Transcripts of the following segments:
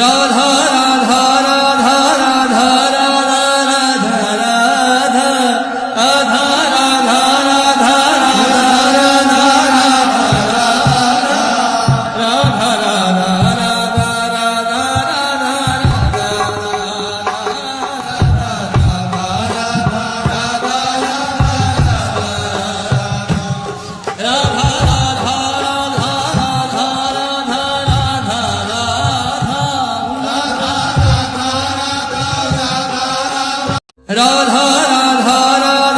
राधा राधा राधा राधा राधा राधा राधा राधा राधा राधा राधा राधा राधा राधा राधा राधा राधा राधा राधा राधा आधा राधा राधा राधा राधा राधा राधा राधा राधा राधा राधा राधा राधा आधा राधा राधा राधा राधा राधा राधा राधा राधा राधा राधा आधा राधा राधा राधा राधा राधा राधा राधा राधा राधा आधा राधा राधा राधा राधा राधा राधा राधा राधा राधा आधा राधा राधा राधा राधा राधा राधा राधा राधा राधा आधा राधा राधा राधा राधा राधा राधा राधा राधा राधा आधा राधा राधा राधा राधा राधा राधा राधा राधा राधा आधा राधा राधा राधा राधा राधा राधा राधा राधा राधा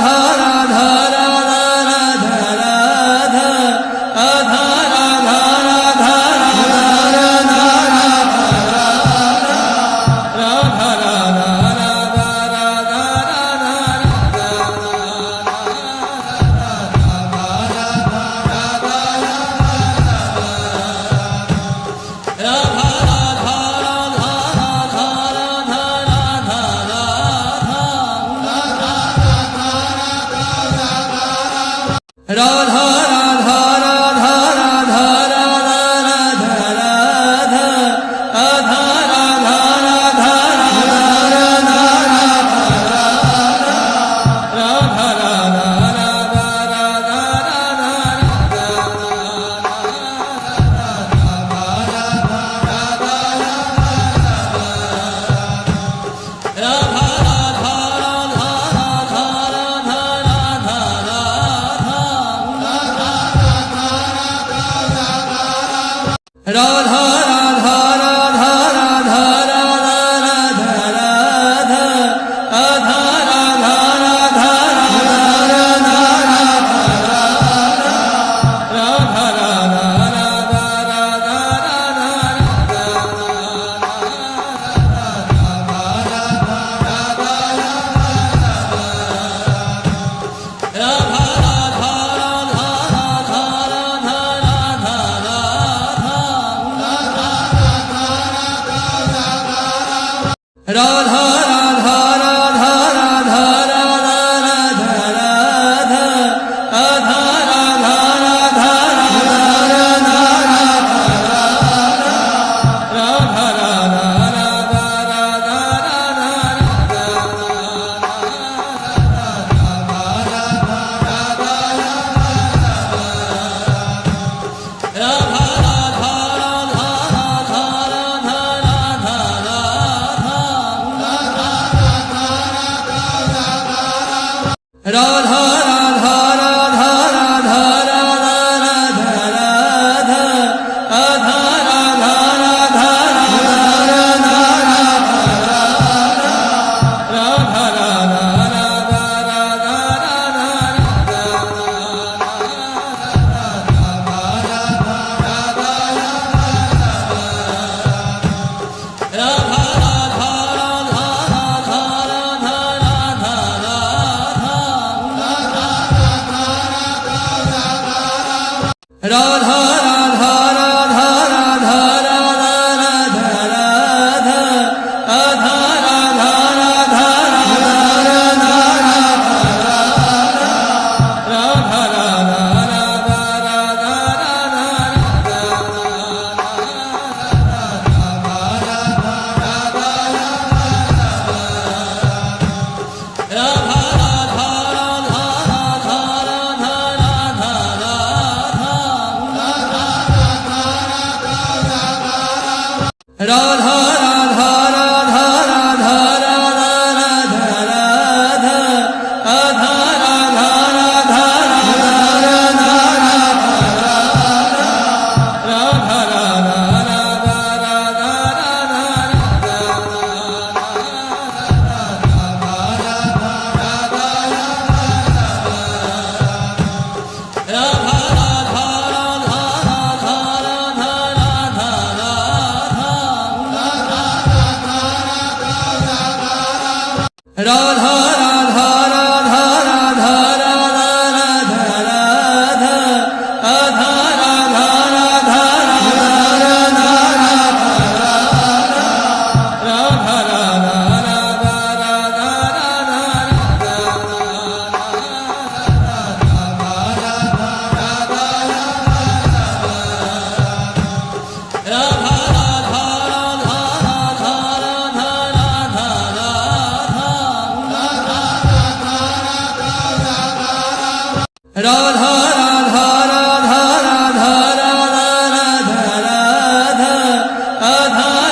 आधा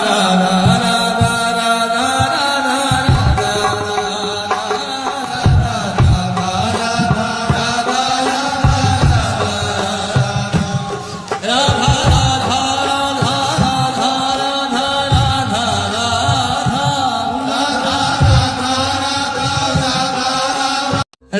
राधा राधा राधा राधा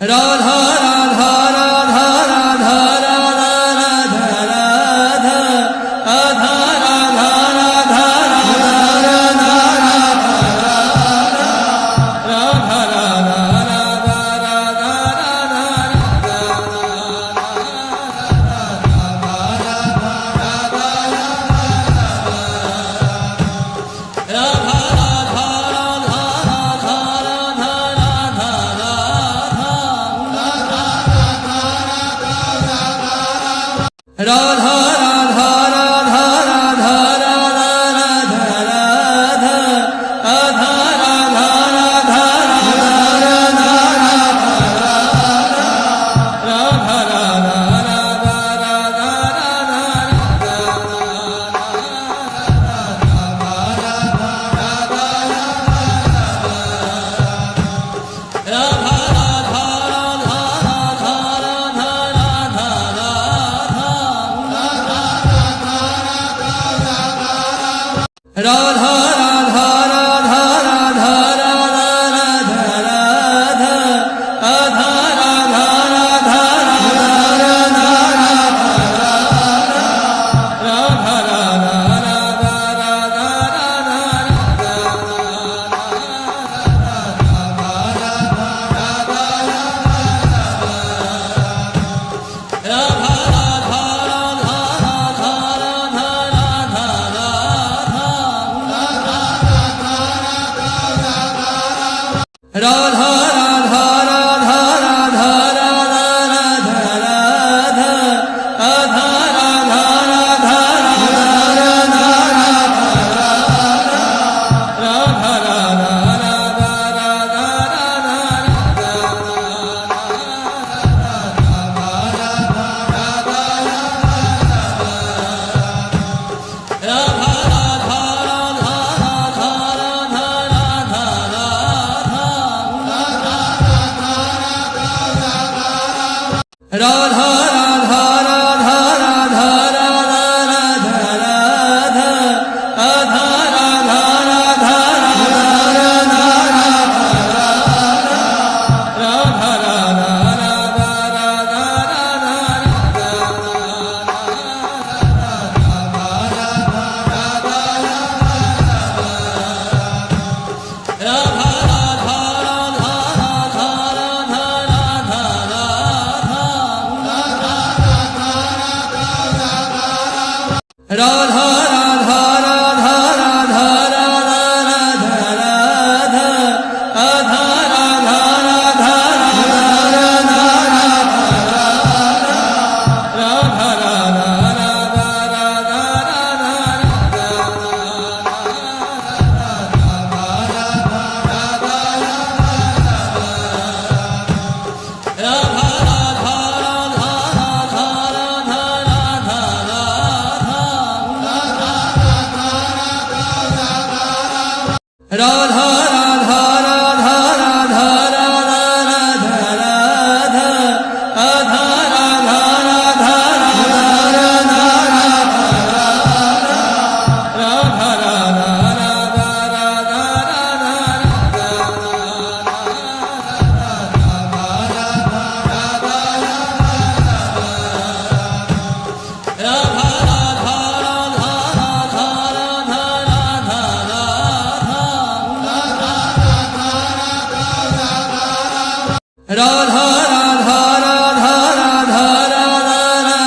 राधा राधा राधा राधा राधा राधा राधा आधा राधा राधा राधा राधा राधा राधा राधा राधा राधा राधा राधा राधा राधा आधा राधा राधा राधा राधा राधा राधा राधा राधा राधा राधा राधा राधा आधा राधा राधा राधा राधा राधा राधा राधा राधा राधा राधा आधा राधा राधा राधा राधा राधा राधा राधा राधा राधा आधा राधा राधा राधा राधा राधा राधा राधा राधा राधा आधा राधा राधा राधा राधा राधा राधा राधा राधा राधा आधा राधा राधा राधा राधा राधा राधा राधा राधा राधा आधा राधा राधा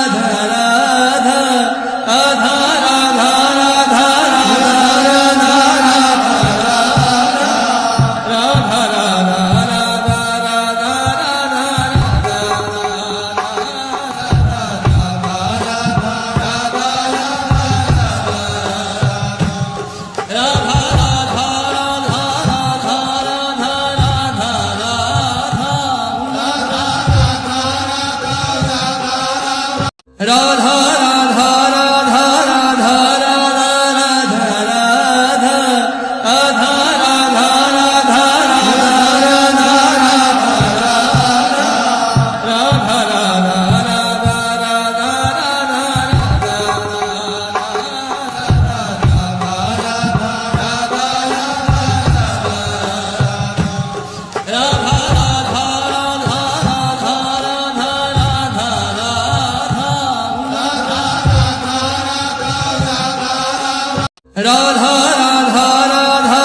राधा राधा राधा राधा राधा राधा राधा आधा राधा राधा राधा राधा राधा राधा राधा राधा राधा राधा आधा राधा राधा राधा राधा राधा राधा राधा राधा राधा राधा राधा राधा राधा आधा राधा राधा राधा राधा राधा राधा राधा राधा राधा राधा राधा राधा राधा आधा राधा राधा राधा राधा राधा राधा राधा राधा राधा राधा राधा राधा आधा राधा राधा राधा राधा राधा राधा राधा राधा राधा राधा राधा आधा राधा राधा राधा राधा राधा राधा राधा राधा राधा राधा आधा राधा राधा राधा राधा राधा राधा राधा राधा राधा राधा आधा राधा राधा राधा राधा राधा राधा राधा राधा राधा राधा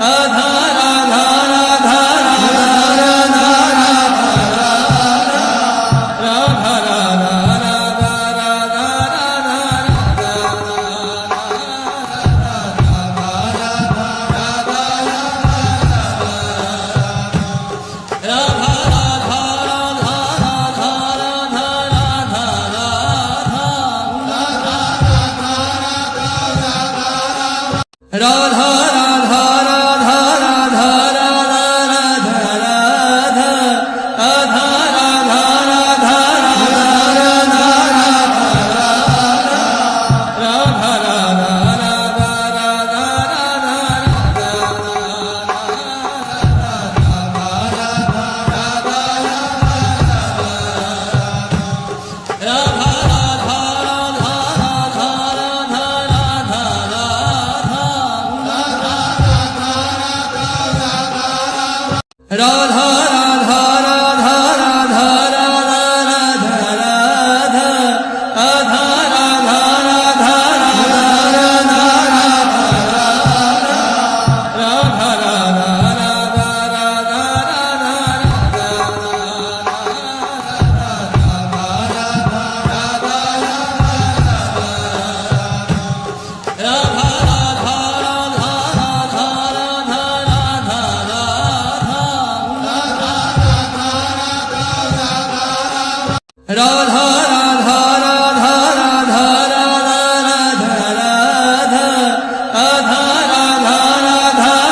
आधा राधा राधा राधा राधा राधा राधा राधा राधा राधा राधा आधा राधा राधा राधा राधा राधा राधा राधा राधा राधा राधा राधा आधा राधा राधा राधा राधा राधा राधा राधा राधा राधा राधा राधा राधा राधा आधा राधा राधा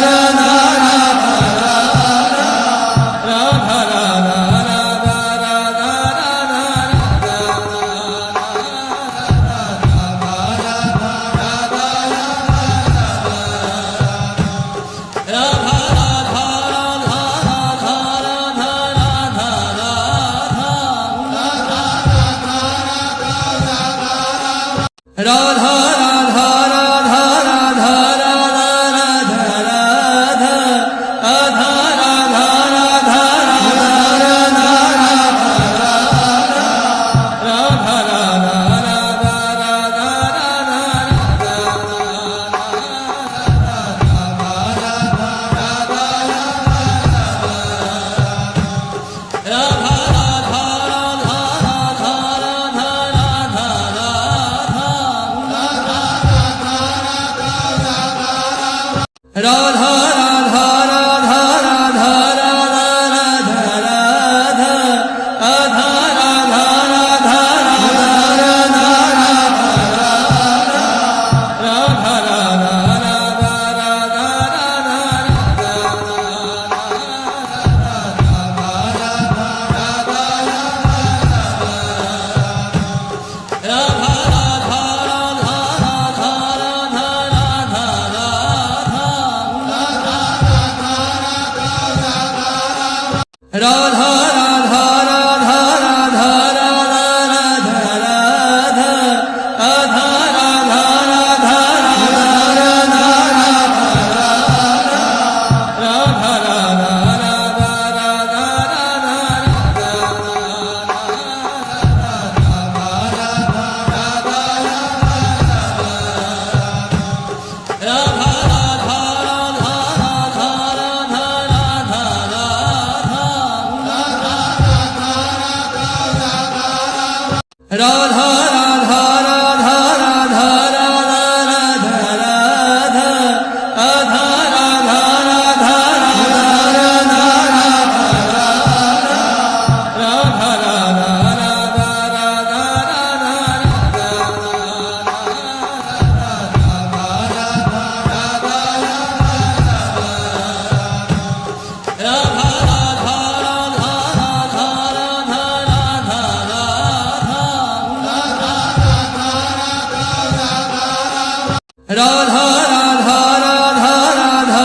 राधा राधा राधा राधा राधा राधा राधा राधा राधा राधा आधा राधा राधा राधा राधा राधा राधा राधा राधा राधा राधा राधा आधा राधा राधा राधा राधा राधा राधा राधा राधा राधा राधा आधा राधा राधा राधा राधा राधा राधा राधा राधा राधा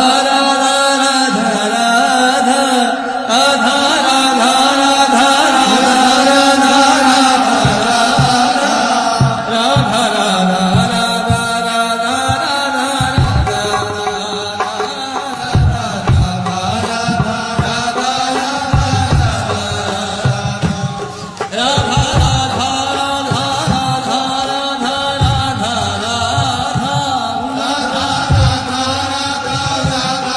राधा आधा राधा राधा राधा राधा राधा राधा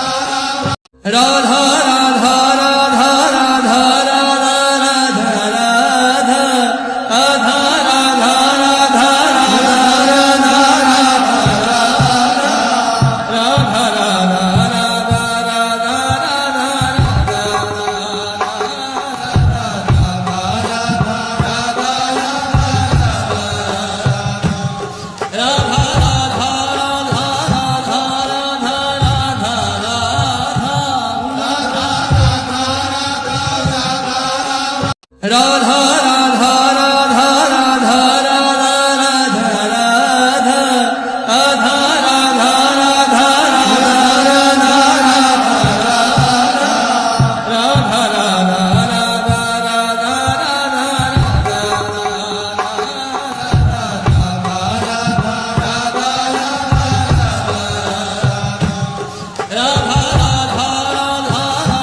राधा राधा राधा आधा राधा राधा राधा राधा राधा राधा राधा राधा राधा आधा राधा राधा राधा राधा राधा राधा राधा राधा राधा आधा राधा राधा राधा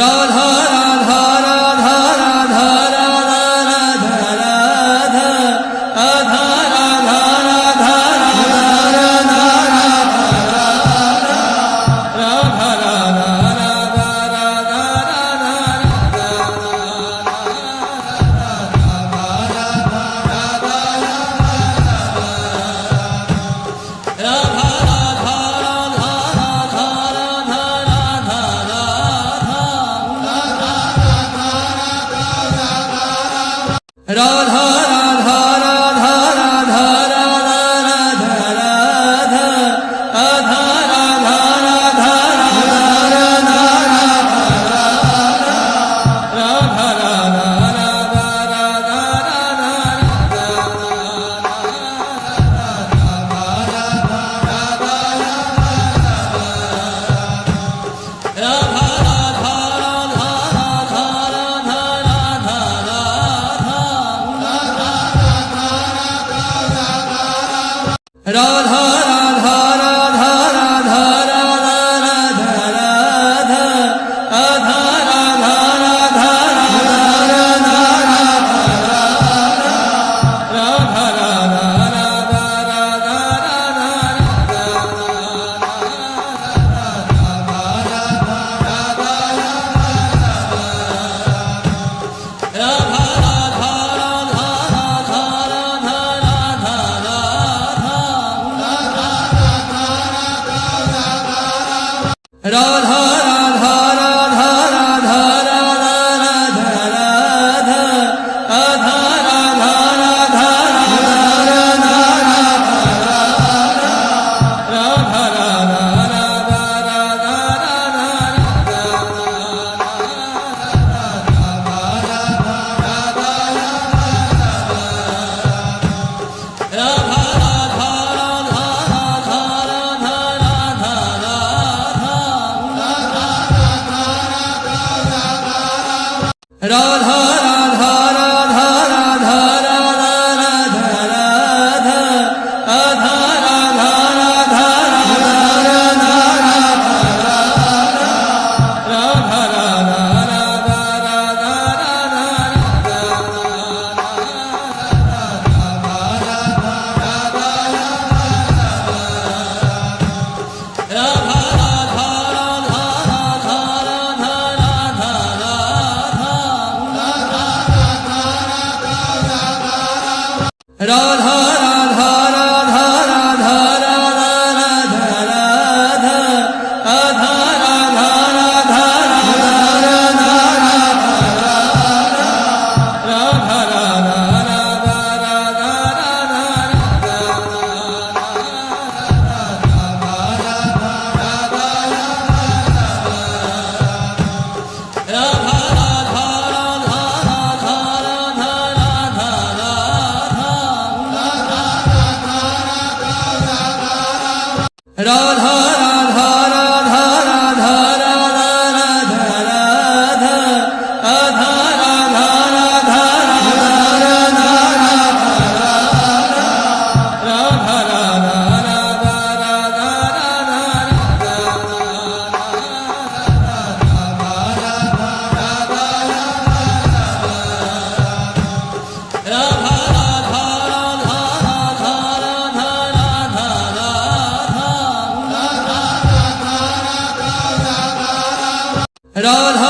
राधा राधा राधा राधा राधा राधा राधा राधा राधा राधा राधा राधा राधा राधा राधा राधा राधा राधा आधा राधा राधा राधा राधा राधा राधा राधा राधा राधा राधा राधा आधा राधा राधा राधा राधा राधा राधा राधा राधा राधा राधा आधा राधा राधा राधा राधा राधा राधा राधा राधा राधा आधा राधा राधा राधा राधा राधा राधा राधा राधा राधा आधा राधा राधा राधा राधा राधा राधा राधा राधा राधा आधा राधा राधा राधा राधा राधा राधा राधा राधा राधा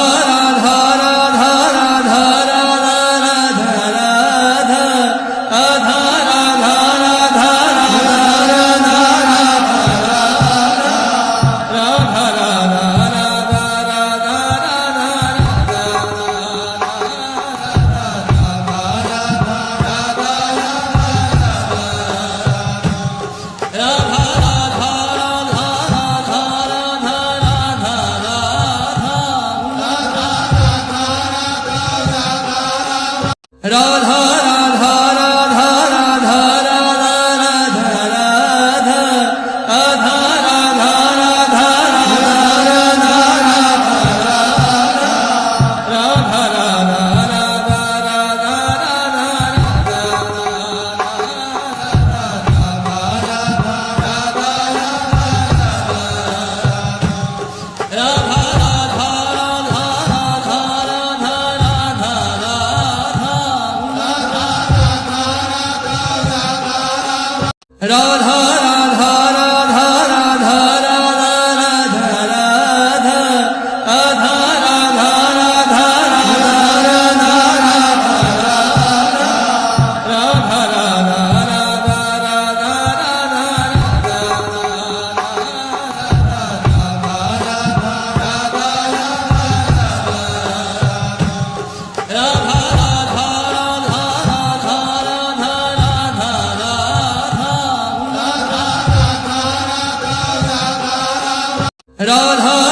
आधा राधा राधा राधा राधा राधा राधा राधा राधा राधा आधा राधा राधा राधा राधा